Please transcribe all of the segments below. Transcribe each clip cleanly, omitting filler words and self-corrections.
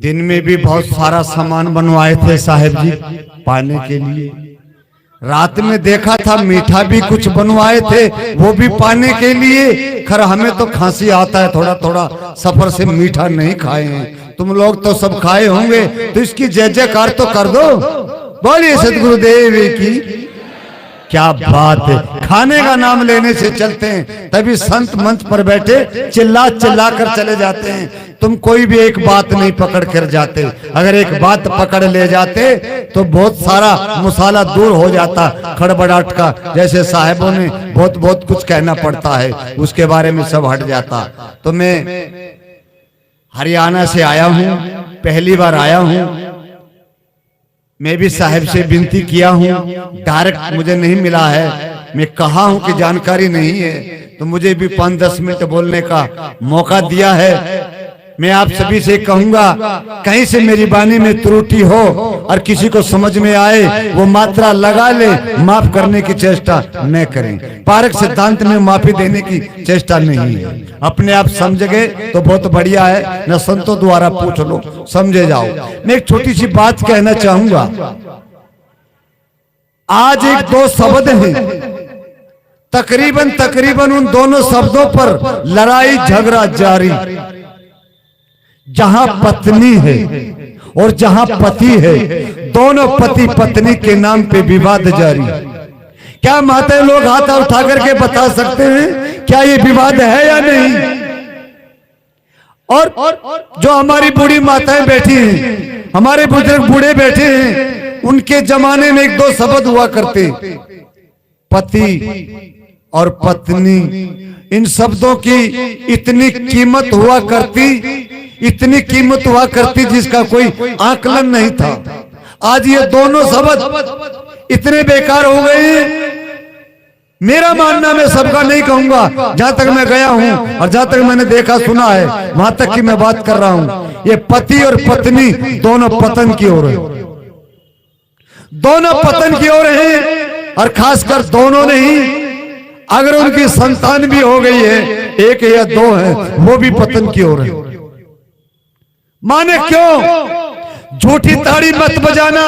दिन में भी बहुत सारा सामान बनवाए थे साहब जी पाने के लिए। रात में देखा था मीठा भी कुछ बनवाए थे, वो भी पाने के लिए। खैर हमें तो खांसी आता है थोड़ा थोड़ा, सफर से मीठा नहीं खाए हैं, तुम लोग तो सब खाए होंगे, तो इसकी जय जयकार तो कर दो। बोलिए सदगुरुदेव की। क्या बात है, खाने का नाम लेने से चलते हैं, तभी संत मंच पर बैठे चिल्ला चिल्ला कर चले जाते हैं। तुम कोई भी एक बात नहीं पकड़ कर जाते, अगर एक बात पकड़ ले जाते तो बहुत सारा मुसाला दूर हो जाता खड़बड़ाहट का। जैसे साहिबों ने बहुत बहुत कुछ कहना पड़ता है, उसके बारे में सब हट जाता। तो मैं हरियाणा से आया हूँ, पहली बार आया हूँ। मैं भी साहब से विनती किया हूँ, डायरेक्ट मुझे नहीं मिला है। मैं कहा हूँ कि जानकारी नहीं है, तो मुझे भी 5-10 मिनट बोलने का मौका दिया है। मैं आप सभी से कहूंगा, कहीं से मेरी वाणी में त्रुटि हो और किसी को समझ में आए, वो मात्रा लगा ले, माफ करने की चेष्टा न करें। पारक सिद्धांत में माफी देने की चेष्टा नहीं है। अपने आप समझ गए तो बहुत बढ़िया है, न संतों द्वारा पूछ लो, समझे जाओ। मैं एक छोटी सी बात कहना चाहूंगा। आज 1-2 शब्द हैं, तकरीबन उन दोनों शब्दों पर लड़ाई झगड़ा जारी। जहां पत्नी है और जहां पति है, दोनों पति पत्नी के नाम पे विवाद जारी। क्या माताएं लोग हाथ उठा करके बता सकते हैं क्या ये विवाद है या नहीं? और जो हमारी बूढ़ी माताएं बैठी हैं, हमारे बुजुर्ग बूढ़े बैठे हैं, उनके जमाने में 1-2 शब्द हुआ करते, पति और पत्नी। इन शब्दों की इतनी कीमत हुआ करती, इतनी कीमत हुआ करती जिसका कोई आकलन नहीं था। आज ये दोनों शब्द इतने बेकार हो गए। मेरा मानना, मैं सबका नहीं कहूंगा, जहां तक मैं गया हूं और जहां तक मैंने देखा सुना है, वहां तक की मैं बात कर रहा हूं। ये पति और पत्नी दोनों पतन की ओर है, दोनों पतन की ओर हैं। और खासकर दोनों नहीं, अगर उनकी संतान भी हो गई है, 1 या 2 है, वो भी पतन की ओर है। माने क्यों? झूठी ताड़ी मत बजाना।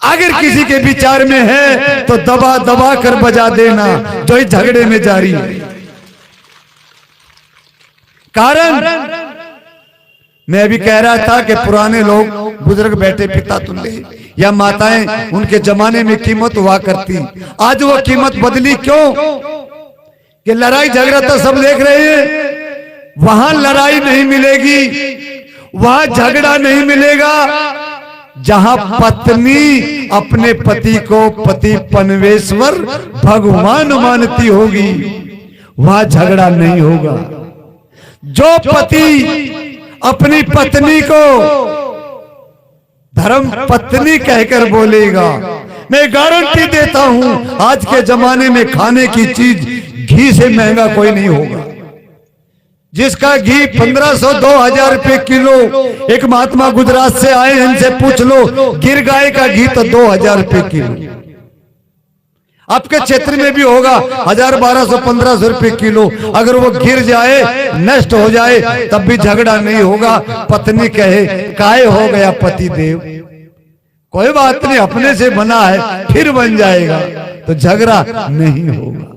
अगर किसी के विचार में है तो दबा दबा कर बजा देना, जो इस झगड़े में जारी है। कारण मैं भी कह रहा था कि पुराने लोग बुजुर्ग बैठे पिता तुल्य या माताएं, उनके जमाने में कीमत हुआ करती। आज वो कीमत बदली क्यों? कि लड़ाई झगड़ा तो सब देख रहे हैं, वहां लड़ाई नहीं मिलेगी, वहां झगड़ा नहीं मिलेगा। जहां पत्नी अपने पति को पति परमेश्वर भगवान मानती होगी, वहां झगड़ा नहीं होगा। जो पति अपनी पत्नी को धर्म पत्नी कहकर बोलेगा, मैं गारंटी देता हूं आज के जमाने में खाने की चीज घी से महंगा कोई नहीं होगा। जिसका घी 1500-2000 रुपए किलो, एक महात्मा गुजरात से आए, इनसे पूछ लो, गिर गाय का घी तो 2000 रुपए किलो। आपके क्षेत्र में भी होगा 1000, 1200, 1500 रुपए किलो। अगर वो गिर जाए, नष्ट हो जाए, तब भी झगड़ा नहीं होगा। पत्नी कहे, काहे हो गया पति देव, कोई बात नहीं, अपने से बना है, फिर बन जाएगा, तो झगड़ा नहीं होगा।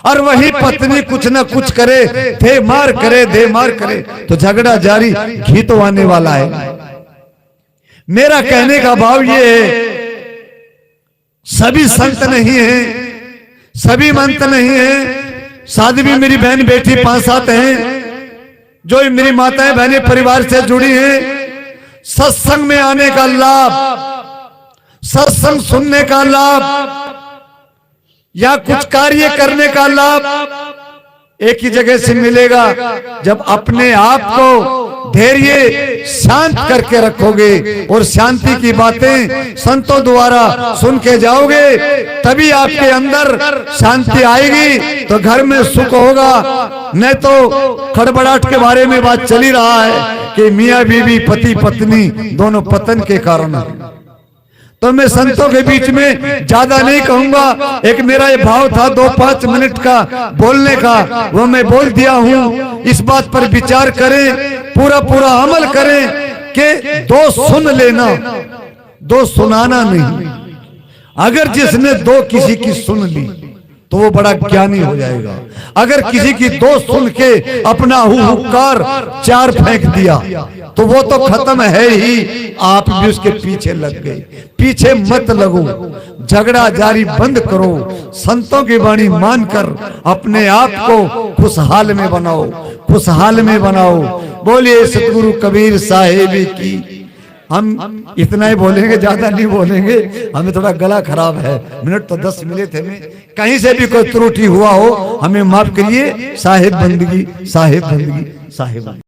और वही पत्नी कुछ ना कुछ करे, दे मार करे, दे मार करे, तो झगड़ा जारी, घी तो आने वाला है। मेरा कहने का भाव ये है, सभी संत नहीं है, सभी मंत नहीं है। साध्वी मेरी बहन बेटी 5-7 हैं, जो मेरी माताएं बहनें परिवार से जुड़ी हैं। सत्संग में आने का लाभ, सत्संग सुनने का लाभ या कुछ कार्य करने का लाभ एक ही जगह से मिलेगा, जब अपने आप को धैर्य शांत करके रखोगे और शांति की बातें संतों द्वारा सुन के जाओगे, तभी आपके अंदर शांति आएगी, तो घर में सुख होगा। नहीं तो खड़बड़ाहट के बारे में बात चली रहा है कि मियाँ बीवी पति पत्नी दोनों पतन के कारण है। तो मैं संतों के बीच में ज्यादा नहीं कहूंगा। एक मेरा ये भाव था 2-5 मिनट का बोलने का, वो मैं बोल दिया हूं। इस बात पर विचार करें पूरा पूरा अमल करें कि दो सुन लेना, दो सुनाना नहीं। अगर जिसने दो किसी की सुन ली तो वो बड़ा ज्ञानी हो जाएगा। अगर किसी की दो सुन के अपना हुक्कार चार फेंक दिया तो वो तो खत्म है ही, आप भी उसके पीछे लग गए। पीछे मत लगो, झगड़ा जारी बंद करो, संतों की वाणी मानकर अपने आप को खुशहाल में बनाओ, खुशहाल में बनाओ। बोलिए सतगुरु कबीर साहिब की। हम इतना ही बोलेंगे, ज्यादा नहीं बोलेंगे, हमें थोड़ा गला खराब है, मिनट तो 10 मिले थे। में कहीं से भी कोई त्रुटि हुआ हो हमें माफ करिए। साहिब बंदगी, साहिब बंदगी, साहिब बंदगी।